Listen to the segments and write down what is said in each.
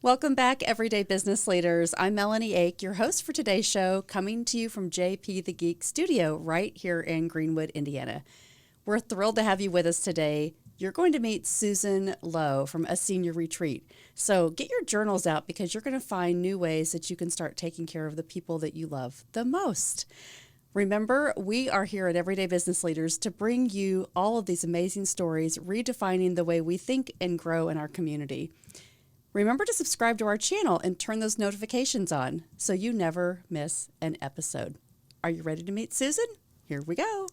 Welcome back, Everyday Business Leaders. I'm Melanie Ake, your host for today's show, coming to you from JP the Geek Studio right here in Greenwood, Indiana. We're thrilled to have you with us today. You're going to meet Susan Lowe from A Senior Retreat. So get your journals out because you're going to find new ways that you can start taking care of the people that you love the most. Remember, we are here at Everyday Business Leaders to bring you all of these amazing stories, redefining the way we think and grow in our community. Remember to subscribe to our channel and turn those notifications on so you never miss an episode. Are you ready to meet Susan? Here we go.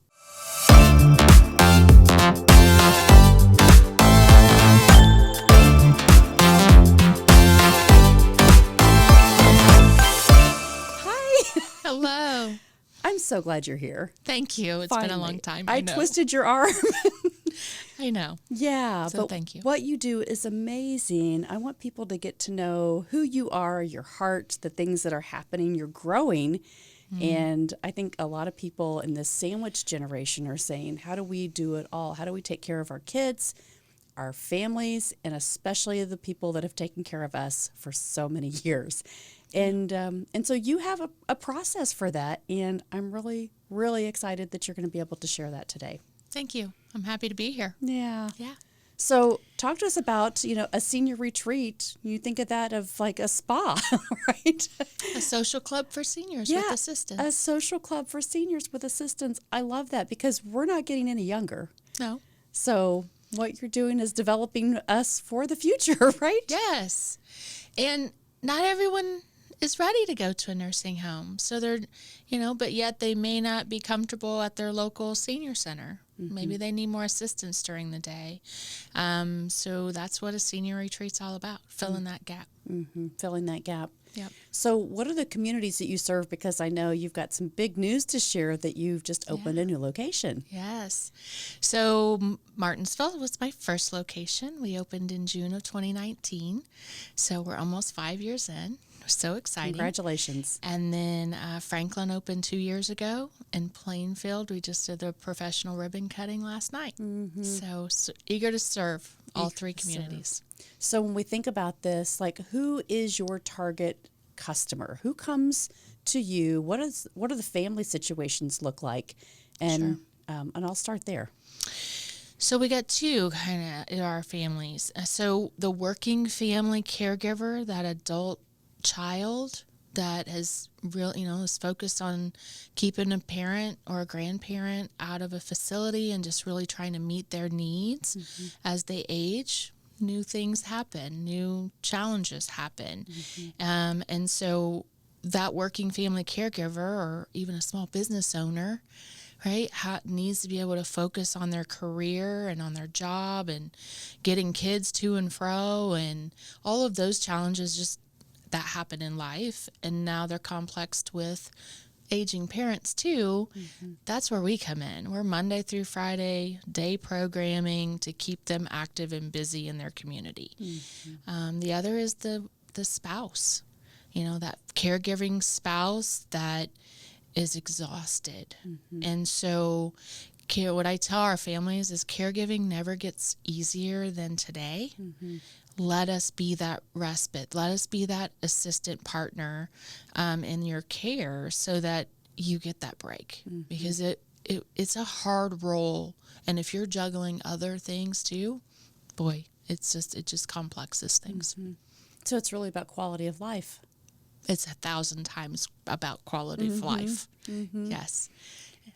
Hi. Hello. I'm so glad you're here. Thank you. It's been a long time. I twisted your arm. I know. Yeah, so but thank you. What you do is amazing. I want people to get to know who you are, your heart, the things that are happening. You're growing. And I think a lot of people in this sandwich generation are saying, how do we do it all? How do we take care of our kids, our families, and especially the people that have taken care of us for so many years? And so you have a process for that, and I'm really, really excited that you're going to be able to share that today. Thank you. I'm happy to be here. Yeah. Yeah. So talk to us about, a senior retreat. You think of that of like a spa, right? A social club for seniors with assistants. A social club for seniors with assistants. I love that because we're not getting any younger. No. So what you're doing is developing us for the future, right? Yes. And not everyone is ready to go to a nursing home. So they're, but yet they may not be comfortable at their local senior center. Mm-hmm. Maybe they need more assistance during the day. So that's what a senior retreat's all about, filling that gap. Mm-hmm. Filling that gap. Yep. So what are the communities that you serve? Because I know you've got some big news to share that you've just opened a new location. Yes. So Martinsville was my first location. We opened in June of 2019. So we're almost 5 years in. So exciting. Congratulations. And then Franklin opened 2 years ago. In Plainfield, we just did a professional ribbon cutting last night. Mm-hmm. So eager to serve all three communities. So when we think about this, like, who is your target customer? Who comes to you? What do the family situations look like? And and I'll start there. So we got two kind of in our families. So the working family caregiver, that adult child that has is focused on keeping a parent or a grandparent out of a facility and just really trying to meet their needs as they age. New things happen, new challenges happen. And so that working family caregiver or even a small business owner, right, needs to be able to focus on their career and on their job and getting kids to and fro and all of those challenges just that happen in life. And now they're complexed with aging parents too. That's where we come in. We're Monday through Friday day programming to keep them active and busy in their community. The other is the spouse, that caregiving spouse that is exhausted. And so what I tell our families is caregiving never gets easier than today. Let us be that respite. Let us be that assistant partner in your care so that you get that break. Because it's a hard role. And if you're juggling other things too, boy, it just complexes things. So it's really about quality of life. It's 1,000 times about quality of life.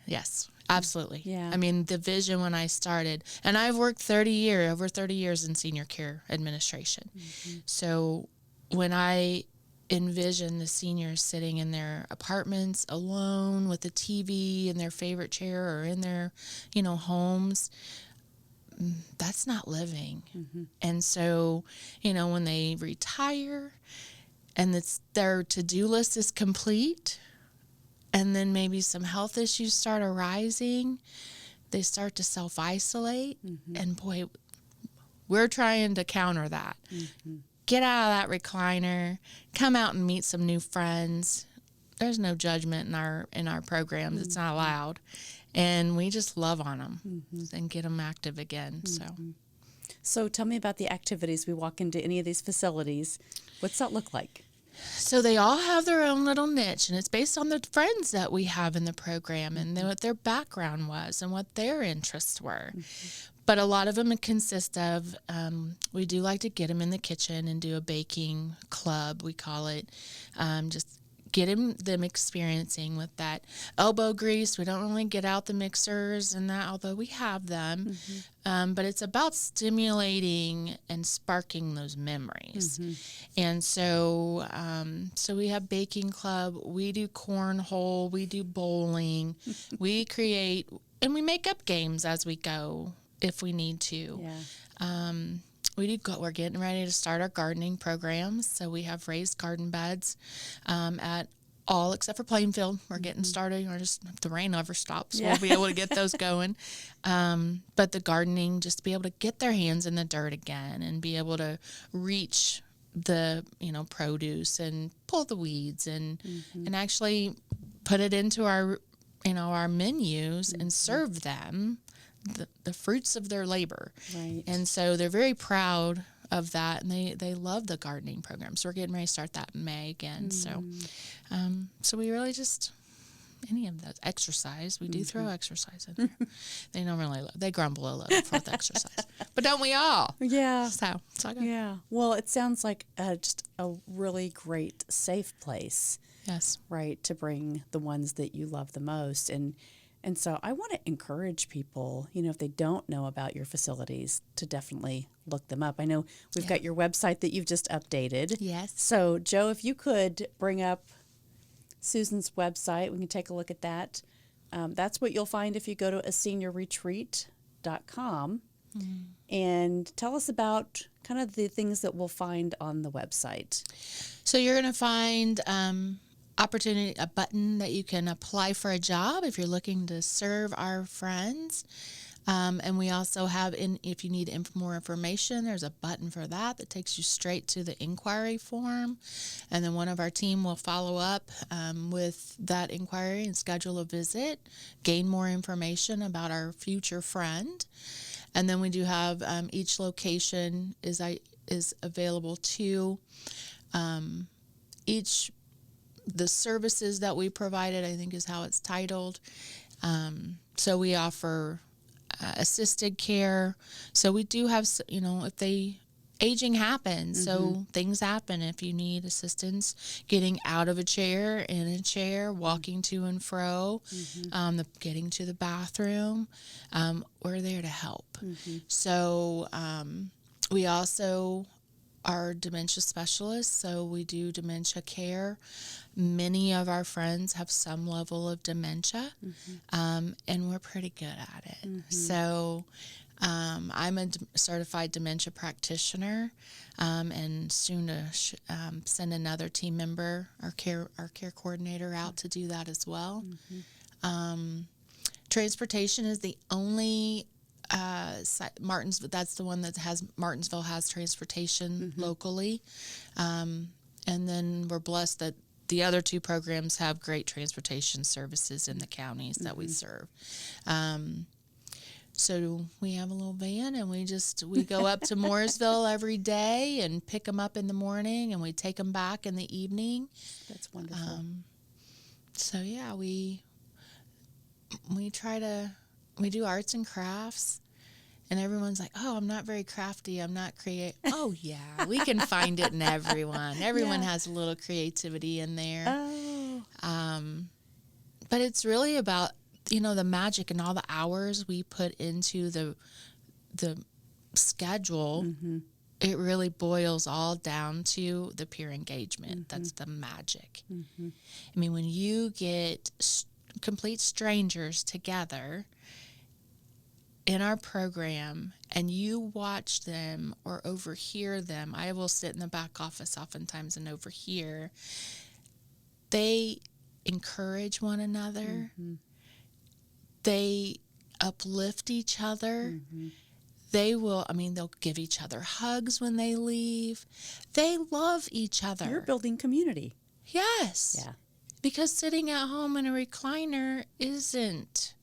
Yes, absolutely. Yeah. I mean, the vision when I started, and I've worked over 30 years in senior care administration. So when I envision the seniors sitting in their apartments alone with a TV in their favorite chair or in their, homes, that's not living. And so, when they retire and their to-do list is complete, and then maybe some health issues start arising, they start to self-isolate. And boy, we're trying to counter that. Get out of that recliner, come out and meet some new friends. There's no judgment in our programs. It's not allowed. And we just love on them and get them active again. So tell me about the activities. We walk into any of these facilities. What's that look like? So they all have their own little niche, and it's based on the friends that we have in the program and what their background was and what their interests were. But a lot of them consist of, we do like to get them in the kitchen and do a baking club, we call it, just get them experiencing with that elbow grease. We don't really get out the mixers and that, although we have them. But it's about stimulating and sparking those memories. And so so we have baking club, we do cornhole, we do bowling, we create, and we make up games as we go if we need to. We're getting ready to start our gardening programs. So we have raised garden beds at all except for Plainfield. We're getting started. Or just if the rain ever stops, we'll be able to get those going. But the gardening, just to be able to get their hands in the dirt again and be able to reach the produce and pull the weeds and actually put it into our our menus and serve them the fruits of their labor. Right. And so they're very proud of that, and they love the gardening program. So we're getting ready to start that in May again. So we really just, any of that exercise, we do throw exercise in there. They don't really they grumble a little for the exercise. But don't we all? Yeah. So yeah. Well, it sounds like just a really great, safe place. Yes. Right, to bring the ones that you love the most. And so I want to encourage people, if they don't know about your facilities, to definitely look them up. I know we've got your website that you've just updated. Yes. So, Joe, if you could bring up Susan's website, we can take a look at that. That's what you'll find if you go to aseniorretreat.com. And tell us about kind of the things that we'll find on the website. So you're going to find a button that you can apply for a job if you're looking to serve our friends. And we also have, if you need more information, there's a button for that takes you straight to the inquiry form. And then one of our team will follow up with that inquiry and schedule a visit, gain more information about our future friend. And then we do have each location is available to each. The services that we provided, I think, is how it's titled. So we offer assisted care. So we do have, if aging happens, so things happen. If you need assistance getting out of a chair, in a chair, walking to and fro, getting to the bathroom, we're there to help. So we also are dementia specialists, so we do dementia care. Many of our friends have some level of dementia, and we're pretty good at it. So I'm a certified dementia practitioner, and soon to send another team member, our care coordinator, out to do that as well. Transportation is the only Martinsville, that's the one that Martinsville has transportation locally. And then we're blessed that the other two programs have great transportation services in the counties that we serve. So we have a little van, and we go up to Mooresville every day and pick them up in the morning, and we take them back in the evening. That's wonderful. So yeah, we do arts and crafts, and everyone's like, oh, I'm not very crafty, I'm not creative. Oh yeah, we can find it in everyone. Everyone has a little creativity in there. But it's really about, the magic and all the hours we put into the schedule. It really boils all down to the peer engagement. That's the magic. I mean, when you get complete strangers together in our program and you watch them or overhear them, I will sit in the back office oftentimes and overhear, they encourage one another. They uplift each other. They'll give each other hugs when they leave. They love each other. You're building community. Yes. Yeah. Because sitting at home in a recliner isn't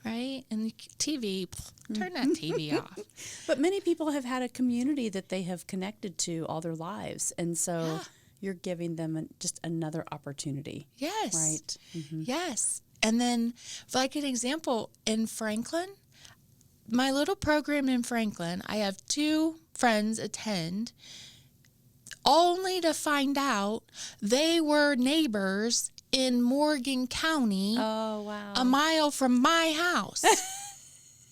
right? And the TV, turn that TV off. But many people have had a community that they have connected to all their lives. And so Yeah. you're giving them just another opportunity. Yes. Right. Mm-hmm. Yes. And then, for like an example, in Franklin, my little program in Franklin, I have 2 friends attend, only to find out they were neighbors in Morgan County, Oh, wow. a mile from my house,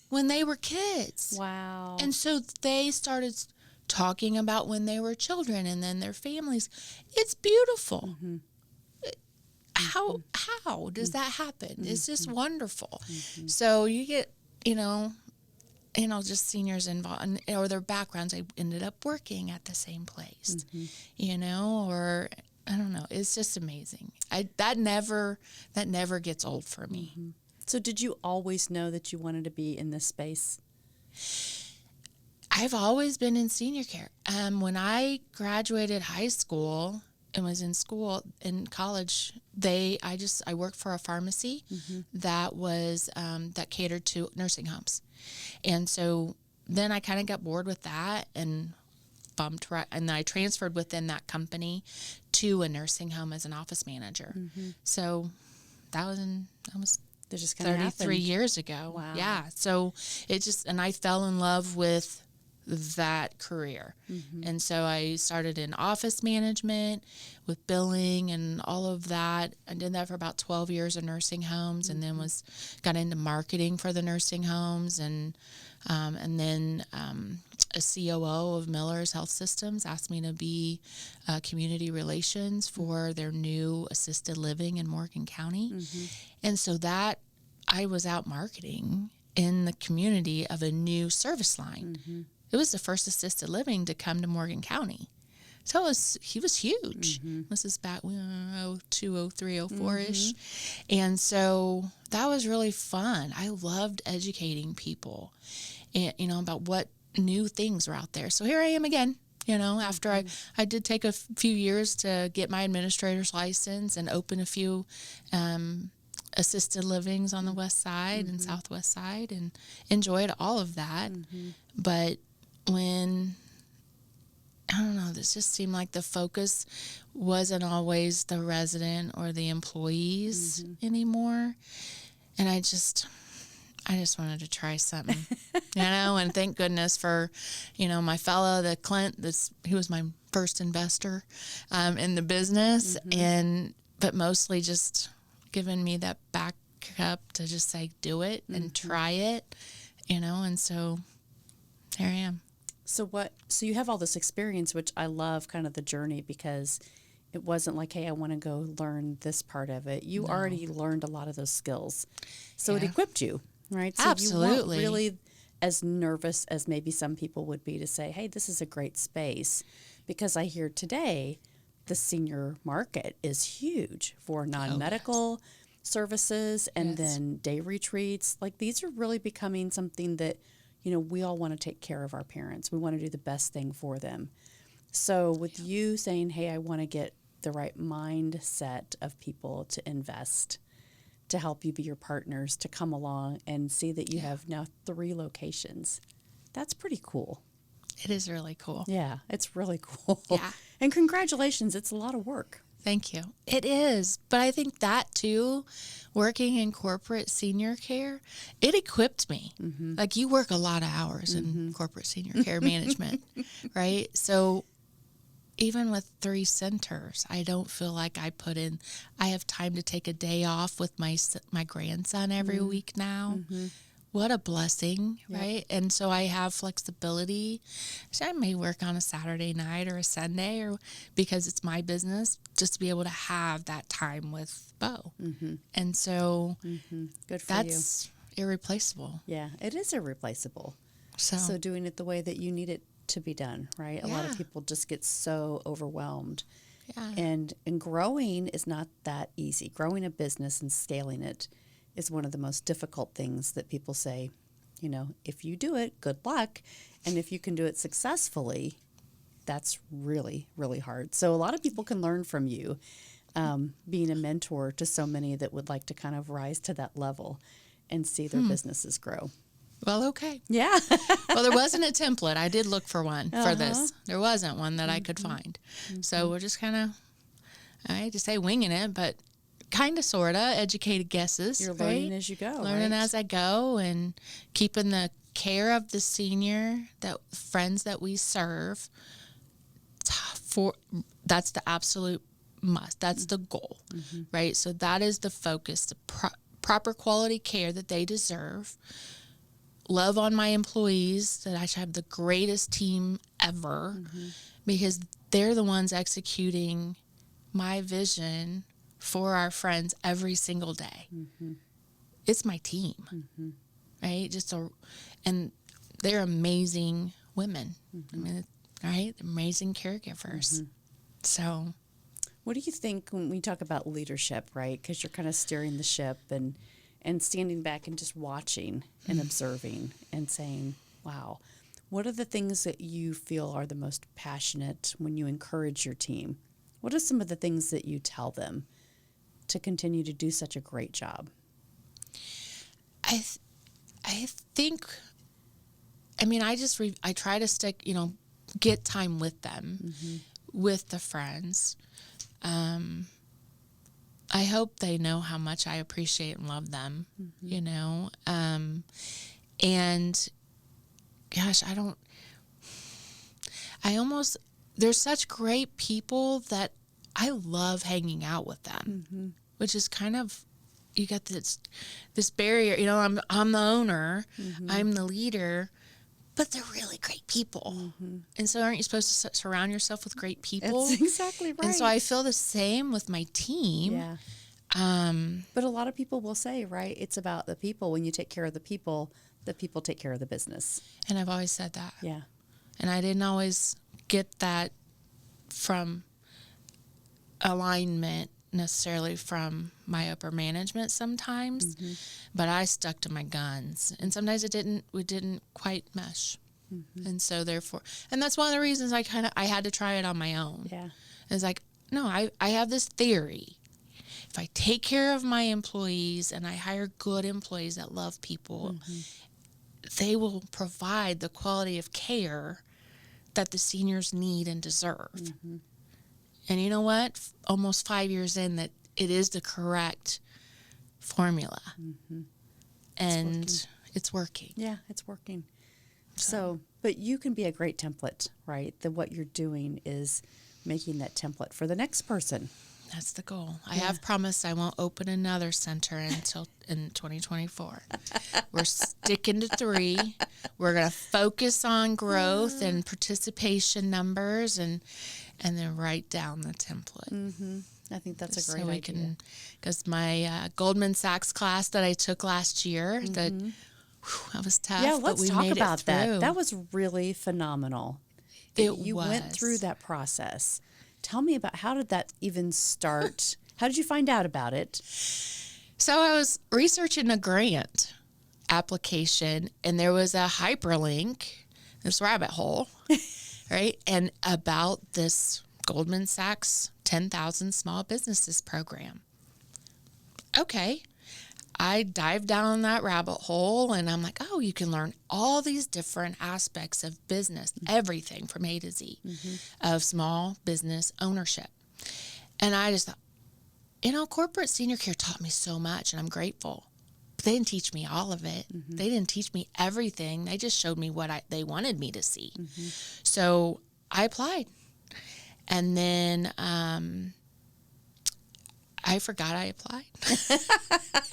when they were kids. Wow. And so they started talking about when they were children and then their families. It's beautiful. Mm-hmm. How does that happen? It's just wonderful. Mm-hmm. So you get, just seniors involved, or their backgrounds. I ended up working at the same place, or I don't know. It's just amazing. That never gets old for me. Mm-hmm. So did you always know that you wanted to be in this space? I've always been in senior care. When I graduated high school and was in college, I worked for a pharmacy that was that catered to nursing homes, and so then I kind of got bored with that and bumped right, and I transferred within that company to a nursing home as an office manager. So that was They just kind of 33 years ago. Wow. Yeah. So and I fell in love with that career. And so I started in office management with billing and all of that. I did that for about 12 years in nursing homes, and then got into marketing for the nursing homes, and then a COO of Miller's Health Systems asked me to be community relations for their new assisted living in Morgan County. And so that I was out marketing in the community of a new service line. It was the first assisted living to come to Morgan County. So he was huge. This is back 02, 03, 04-ish. And so that was really fun. I loved educating people, and, about what new things were out there. So here I am again, after I did take a few years to get my administrator's license and open a few assisted livings on the west side and southwest side, and enjoyed all of that. But when, I don't know, this just seemed like the focus wasn't always the resident or the employees anymore. And I just wanted to try something, and thank goodness for, my fellow, the Clint, he was my first investor in the business, but mostly just giving me that backup to just say, do it and try it, and so here I am. So you have all this experience, which I love, kind of the journey, because it wasn't like, hey, I want to go learn this part of it. You already learned a lot of those skills. So it equipped you, right? So Absolutely. you weren't really as nervous as maybe some people would be to say, hey, this is a great space. Because I hear today the senior market is huge for non-medical services, and then day retreats. Like, these are really becoming something that, we all want to take care of our parents. We want to do the best thing for them. So with you saying, hey, I want to get the right mindset of people to invest, to help you be your partners, to come along and see that you have now 3 locations, that's pretty cool. It is really cool. Yeah, it's really cool. Yeah. And congratulations. It's a lot of work. Thank you. It is. But I think that too, working in corporate senior care, it equipped me. Like, you work a lot of hours in corporate senior care management, right? So even with 3 centers, I don't feel like I have time to take a day off with my grandson every week now. What a blessing, right? And so I have flexibility. So I may work on a Saturday night or a Sunday, or because it's my business, just to be able to have that time with Bo. And so Good for that's irreplaceable. Yeah, it is irreplaceable. So So doing it the way that you need it to be done, right? A lot of people just get so overwhelmed. yeah. And growing is not that easy. Growing a business and scaling it is one of the most difficult things that people say, if you do it, good luck. And if you can do it successfully, that's really, really hard. So a lot of people can learn from you, being a mentor to so many that would like to kind of rise to that level. and see their businesses grow. Well, okay. Yeah. Well, there wasn't a template. I did look for one for this. There wasn't one that I could find. So we're just kind of, I hate to say winging it, but kind of, sort of, educated guesses. You're learning as you go, Learning right? as I go, and keeping the care of the senior, that friends that we serve, that's the absolute must. That's the goal, right? So that is the focus, the proper quality care that they deserve. Love on my employees, that I should have the greatest team ever, because they're the ones executing my vision for our friends every single day. It's my team, right? And they're amazing women. I mean, right? Amazing caregivers. So, what do you think when we talk about leadership, right? Because you're kind of steering the ship and standing back and just watching and observing and saying, wow, what are the things that you feel are the most passionate when you encourage your team? What are some of the things that you tell them to continue to do such a great job? I think, I mean, I try to stick, get time with them, with the friends. I hope they know how much I appreciate and love them, and gosh, there's such great people that I love hanging out with them, which is kind of, you got this barrier, I'm the owner, I'm the leader, but they're really great people. And so aren't you supposed to surround yourself with great people? That's exactly right. And so I feel the same with my team. Yeah. But a lot of people will say, right, it's about the people. When you take care of the people take care of the business. And I've always said that. Yeah. And I didn't always get that from alignment necessarily from my upper management sometimes, but I stuck to my guns, and sometimes we didn't quite mesh. And so therefore, and that's one of the reasons I had to try it on my own. Yeah. It's like, no, I have this theory. If I take care of my employees and I hire good employees that love people, they will provide the quality of care that the seniors need and deserve. And you know what? Almost 5 years in, that it is the correct formula. And it's working. Yeah, it's working. So, but you can be a great template, right? That what you're doing is making that template for the next person. That's the goal. I have promised I won't open another center until in 2024. We're sticking to 3. We're going to focus on growth and participation numbers, and then write down the template. I think that's a great idea. Because my Goldman Sachs class that I took last year, that was tough. Yeah, let's talk about that. That was really phenomenal. You went through that process. Tell me about, how did that even start? How did you find out about it? So I was researching a grant application, and there was a hyperlink, this rabbit hole, right? And about this Goldman Sachs 10,000 Small Businesses program. Okay. I dived down that rabbit hole, and I'm like, oh, you can learn all these different aspects of business, everything from A to Z of small business ownership. And I just thought, corporate senior care taught me so much, and I'm grateful. But they didn't teach me all of it. They didn't teach me everything. They just showed me what they wanted me to see. So I applied. And then I forgot I applied.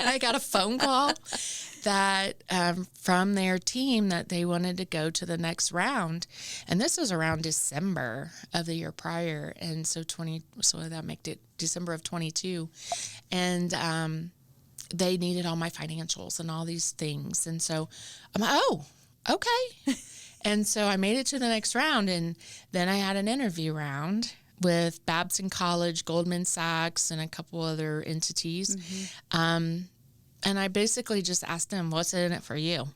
And I got a phone call that from their team that they wanted to go to the next round. And this was around December of the year prior. And so that made it December of 22. And they needed all my financials and all these things. And so I'm like, oh, okay. And so I made it to the next round. And then I had an interview round with Babson College, Goldman Sachs, and a couple other entities. And I basically just asked them, what's in it for you?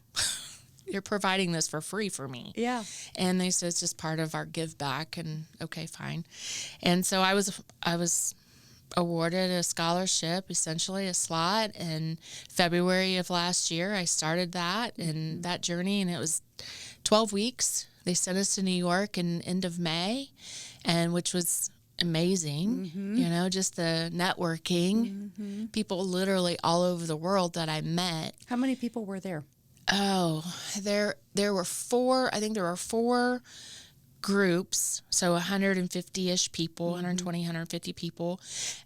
You're providing this for free for me. Yeah. And they said, it's just part of our give back. And okay, fine. And so I was awarded a scholarship, essentially a slot, in February of last year. I started that and that journey, and it was 12 weeks. They sent us to New York in end of May, and which was amazing. You know, just the networking, people literally all over the world that I met. How many people were there? Oh, there were four. I think there were four groups, so 150-ish people, 120, 150 people.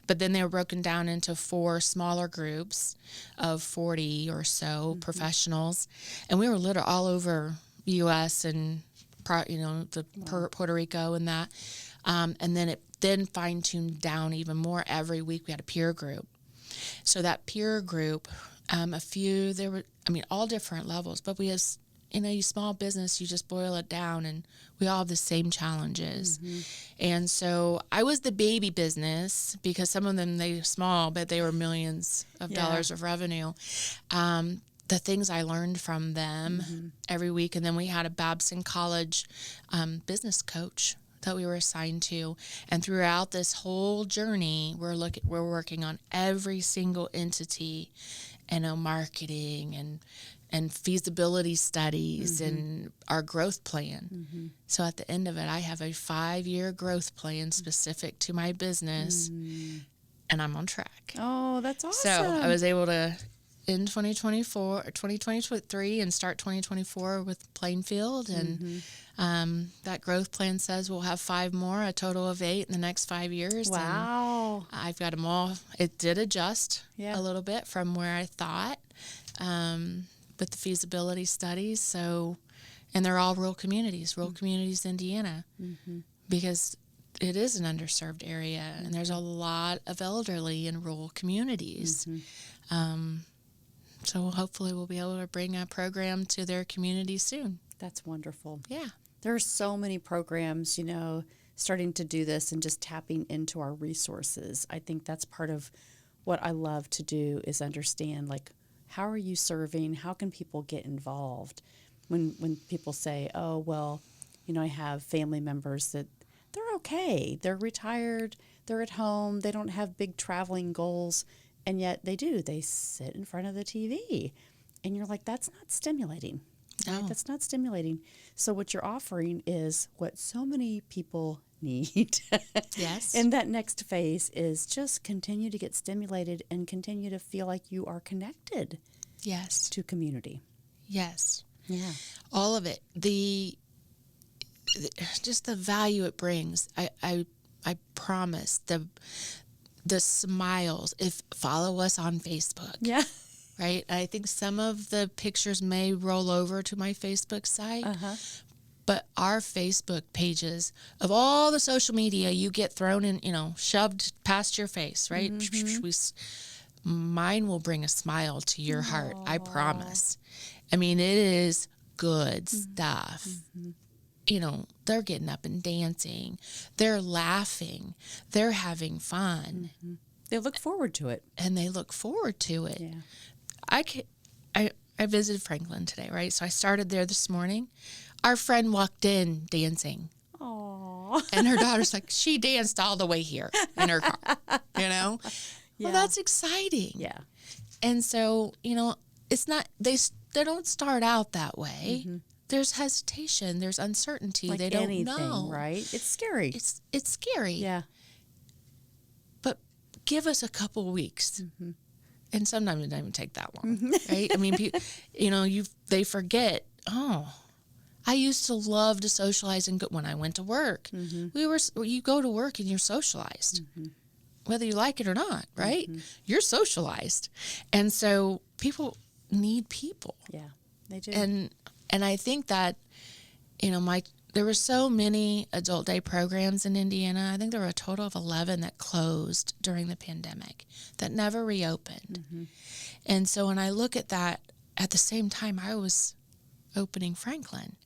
But then they were broken down into four smaller groups of 40 or so professionals. And we were literally all over U.S. and, Puerto Rico and that. And then it then fine-tuned down even more. Every week we had a peer group. So that peer group, all different levels, but we have, you small business, you just boil it down and we all have the same challenges. And so I was the baby business because some of them, they small, but they were millions of dollars of revenue. The things I learned from them every week. And then we had a Babson College business coach that we were assigned to. And throughout this whole journey, we're working on every single entity, marketing and feasibility studies and our growth plan. So at the end of it, I have a 5-year growth plan specific to my business, and I'm on track. Oh, that's awesome. So I was able to end 2023 and start 2024 with Plainfield, and that growth plan says we'll have 5 more, a total of 8 in the next 5 years. Wow. And I've got them all. It did adjust a little bit from where I thought with the feasibility studies. And they're all rural communities, Indiana, because it is an underserved area, and there's a lot of elderly in rural communities. So hopefully we'll be able to bring a program to their community soon. That's wonderful. Yeah. There are so many programs, starting to do this and just tapping into our resources. I think that's part of what I love to do is understand, how are you serving? How can people get involved? When people say, oh, well, I have family members that they're okay. They're retired. They're at home. They don't have big traveling goals. And yet they do. They sit in front of the TV. And you're like, that's not stimulating. Right? No. That's not stimulating. So what you're offering is what so many people need. Yes. And that next phase is just continue to get stimulated and continue to feel like you are connected. Yes. To community. Yes. Yeah. All of it. Just the value it brings. I promise. The smiles. Follow us on Facebook. Yeah. Right? I think some of the pictures may roll over to my Facebook site. But our Facebook pages, of all the social media you get thrown in, shoved past your face, right? Mine will bring a smile to your heart. I promise. I mean, it is good stuff. They're getting up and dancing. They're laughing. They're having fun. They look forward to it. And they look forward to it. Yeah. I visited Franklin today, right? So I started there this morning. Our friend walked in dancing. Aww. And her daughter's like, she danced all the way here in her car, Yeah. Well, that's exciting. Yeah. And so, it's not, they don't start out that way. There's hesitation. There's uncertainty. Like they don't anything, know. Right? It's scary. It's scary. Yeah. But give us a couple weeks. And sometimes it doesn't even take that long, right? I mean, they forget, I used to love to socialize and go when I went to work. You go to work and you're socialized, whether you like it or not, right? You're socialized. And so people need people. Yeah, they do. And I think that, there were so many adult day programs in Indiana. I think there were a total of 11 that closed during the pandemic that never reopened. And so when I look at that, at the same time I was opening Franklin,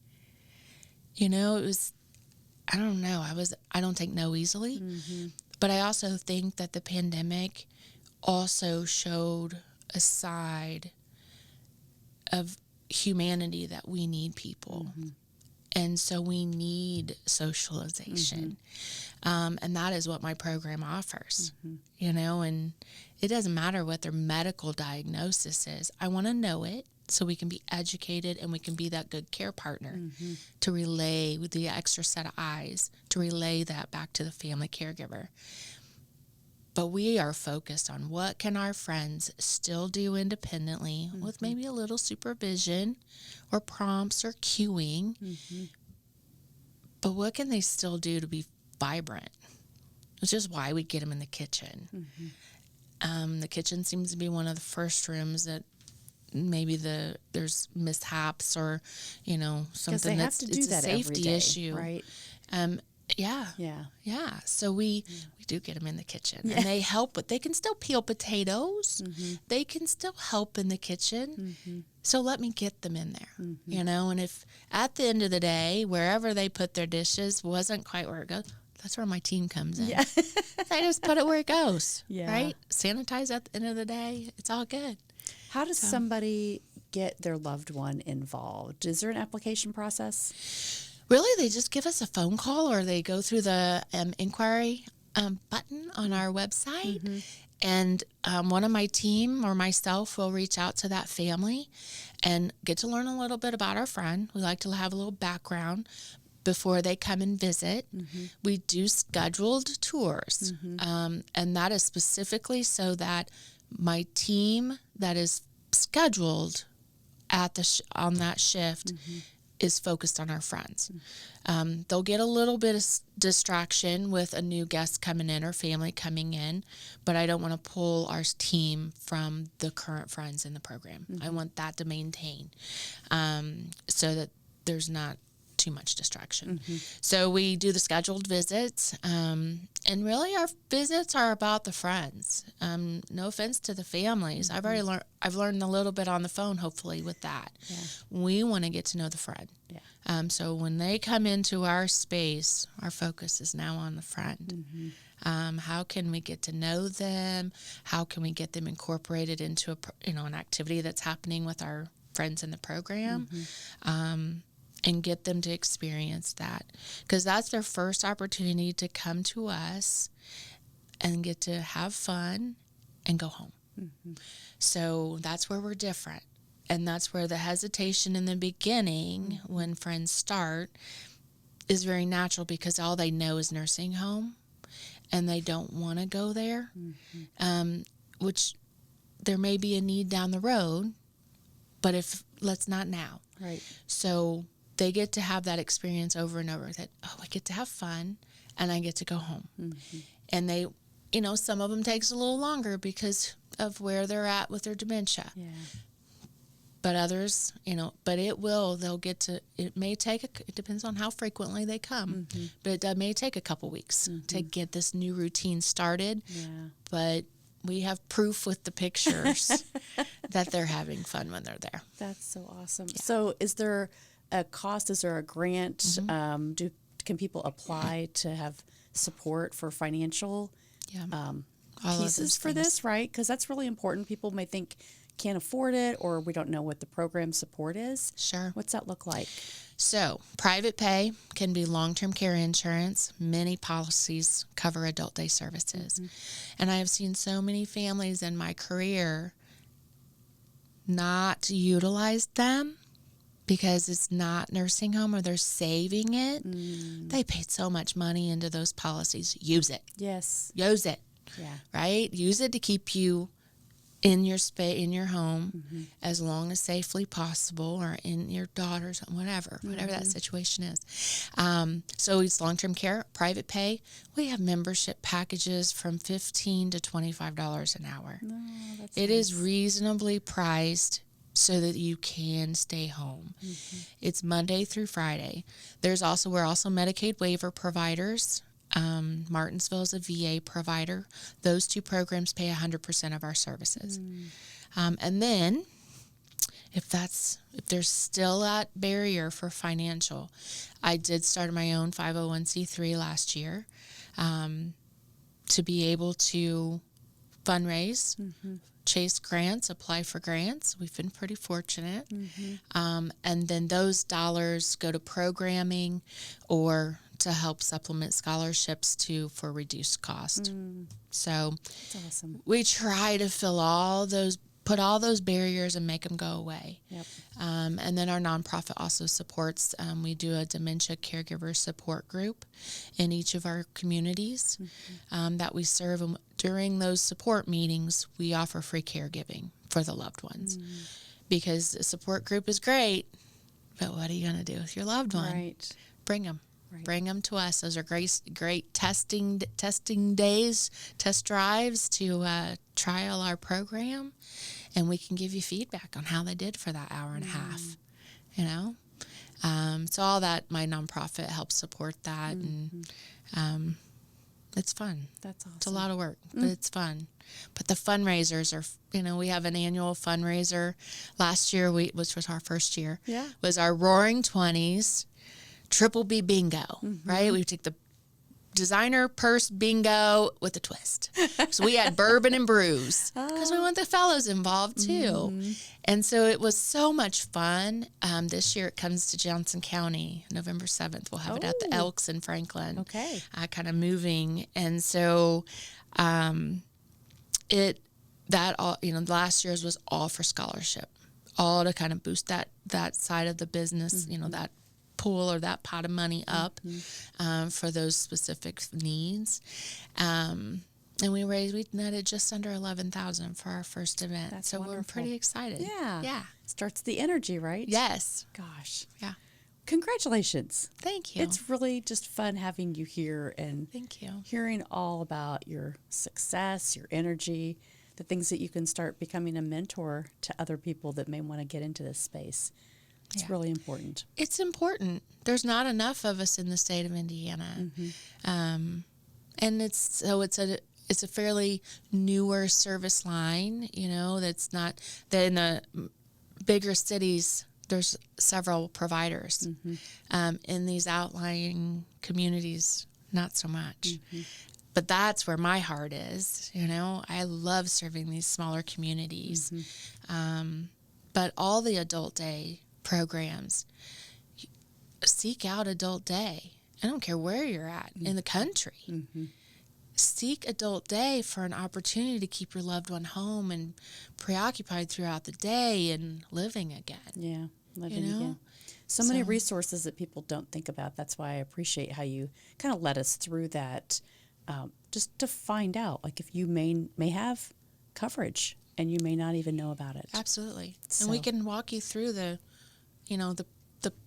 it was, I don't know, I don't take no easily, but I also think that the pandemic also showed a side of humanity that we need people. And so we need socialization. And that is what my program offers, and it doesn't matter what their medical diagnosis is. I want to know it so we can be educated and we can be that good care partner to relay with the extra set of eyes, to relay that back to the family caregiver. But we are focused on what can our friends still do independently with maybe a little supervision or prompts or cueing. But what can they still do to be vibrant? Which is why we get them in the kitchen. The kitchen seems to be one of the first rooms that maybe there's mishaps or, something that's it's a safety issue. Right. Yeah. So we do get them in the kitchen, and they help, but they can still peel potatoes. They can still help in the kitchen. So let me get them in there, and if at the end of the day, wherever they put their dishes wasn't quite where it goes, that's where my team comes in. Yeah. They just put it where it goes, Yeah. right? Sanitize at the end of the day. It's all good. How does somebody get their loved one involved? Is there an application process? Really, they just give us a phone call or they go through the inquiry button on our website. And one of my team or myself will reach out to that family and get to learn a little bit about our friend. We like to have a little background before they come and visit. We do scheduled tours, and that is specifically so that my team that is scheduled at on that shift is focused on our friends. They'll get a little bit of distraction with a new guest coming in or family coming in, but I don't want to pull our team from the current friends in the program. I want that to maintain so that there's not too much distraction. So we do the scheduled visits, and really our visits are about the friends. No offense to the families. I've learned a little bit on the phone, hopefully, with that. We want to get to know the friend. So when they come into our space, our focus is now on the friend. How can we get to know them? How can we get them incorporated into an activity that's happening with our friends in the program? And get them to experience that, because that's their first opportunity to come to us and get to have fun and go home. So that's where we're different, and that's where the hesitation in the beginning when friends start is very natural, because all they know is nursing home and they don't want to go there, which there may be a need down the road, but let's not now. Right. So they get to have that experience over and over, that, I get to have fun and I get to go home. And they, some of them takes a little longer because of where they're at with their dementia. But others, but they'll get to, it depends on how frequently they come, but it may take a couple weeks to get this new routine started. But we have proof with the pictures that they're having fun when they're there. That's so awesome. So is there a cost? Is there a grant? Can people apply to have support for financial pieces for this, right? Because that's really important. People may think can't afford it, or we don't know what the program support is. Sure. What's that look like? So private pay can be long-term care insurance. Many policies cover adult day services. And I have seen so many families in my career not utilize them because it's not nursing home, or they're saving it. They paid so much money into those policies. Use it. Yes. Use it. Yeah. Right? Use it to keep you in your in your home as long as safely possible, or in your daughter's, whatever that situation is. So it's long-term care, private pay. We have membership packages from $15 to $25 an hour. It is reasonably priced so that you can stay home. It's Monday through Friday. We're also Medicaid waiver providers. Martinsville is a VA provider. Those two programs pay 100% of our services. And then if there's still that barrier for financial, I did start my own 501c3 last year to be able to fundraise chase grants, apply for grants. We've been pretty fortunate. And then those dollars go to programming or to help supplement scholarships for reduced cost. So That's awesome. we try to put all those barriers and make them go away. Yep. And then our nonprofit also supports, we do a dementia caregiver support group in each of our communities that we serve. And during those support meetings, we offer free caregiving for the loved ones because the support group is great, but what are you going to do with your loved one? Right. Bring them. Right. Bring them to us. Those are great testing days, test drives to trial our program, and we can give you feedback on how they did for that hour and a half. You know, so all that my nonprofit helps support that, and it's fun. That's awesome. It's a lot of work, but it's fun. But the fundraisers are, we have an annual fundraiser. Last year, which was our first year, was our Roaring 20s. Triple B bingo, right? We take the designer purse bingo with a twist. So we had bourbon and brews because we want the fellows involved too. And so it was so much fun. This year it comes to Johnson County, November 7th. We'll have it at the Elks in Franklin. Okay. Kind of moving. And so last year's was all for scholarship, all to kind of boost that side of the business, that pool or that pot of money up for those specific needs. And we netted just under $11,000 for our first event. That's so wonderful. We're pretty excited. Yeah. Starts the energy, right? Yes. Gosh. Yeah. Congratulations. Thank you. It's really just fun having you here and Thank you. hearing all about your success, your energy, the things that you can start becoming a mentor to other people that may want to get into this space. It's really important. It's important. There's not enough of us in the state of Indiana. And it's a fairly newer service line, that's not that in the bigger cities. There's several providers. In these outlying communities, not so much. But that's where my heart is. I love serving these smaller communities. But all the adult day programs, seek out adult day. I don't care where you're at in the country. Seek adult day for an opportunity to keep your loved one home and preoccupied throughout the day and living again. Yeah, living again. So many resources that people don't think about. That's why I appreciate how you kind of led us through that, just to find out, like if you may have coverage and you may not even know about it. Absolutely. And we can walk you through the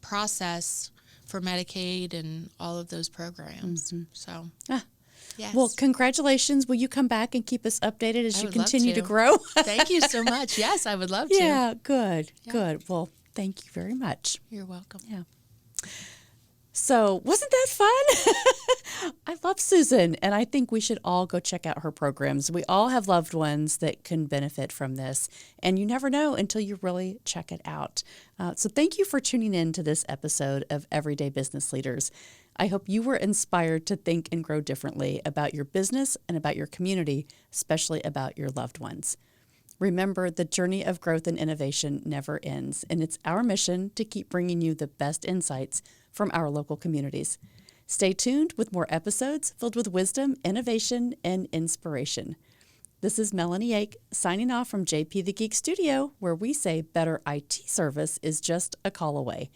process for Medicaid and all of those programs. So, yes. Well, congratulations. Will you come back and keep us updated as you continue to to grow? Thank you so much. Yes, I would love to. Yeah, good. Well, thank you very much. You're welcome. Yeah. So, wasn't that fun? I love Susan, and I think we should all go check out her programs. We all have loved ones that can benefit from this, and you never know until you really check it out. So thank you for tuning in to this episode of Everyday Business Leaders. I hope you were inspired to think and grow differently about your business and about your community, especially about your loved ones. Remember, the journey of growth and innovation never ends, and it's our mission to keep bringing you the best insights from our local communities. Stay tuned with more episodes filled with wisdom, innovation, and inspiration. This is Melanie Ake signing off from JP the Geek Studio, where we say better IT service is just a call away.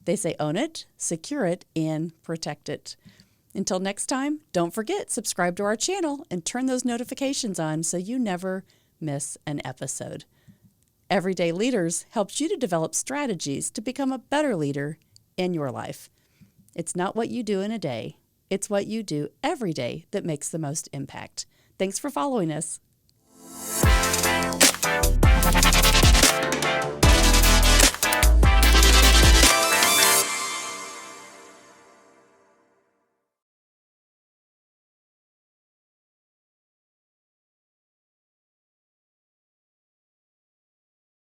They say own it, secure it, and protect it. Until next time, don't forget, subscribe to our channel and turn those notifications on so you never miss an episode. Everyday Leaders helps you to develop strategies to become a better leader in your life. It's not what you do in a day, it's what you do every day that makes the most impact. Thanks for following us.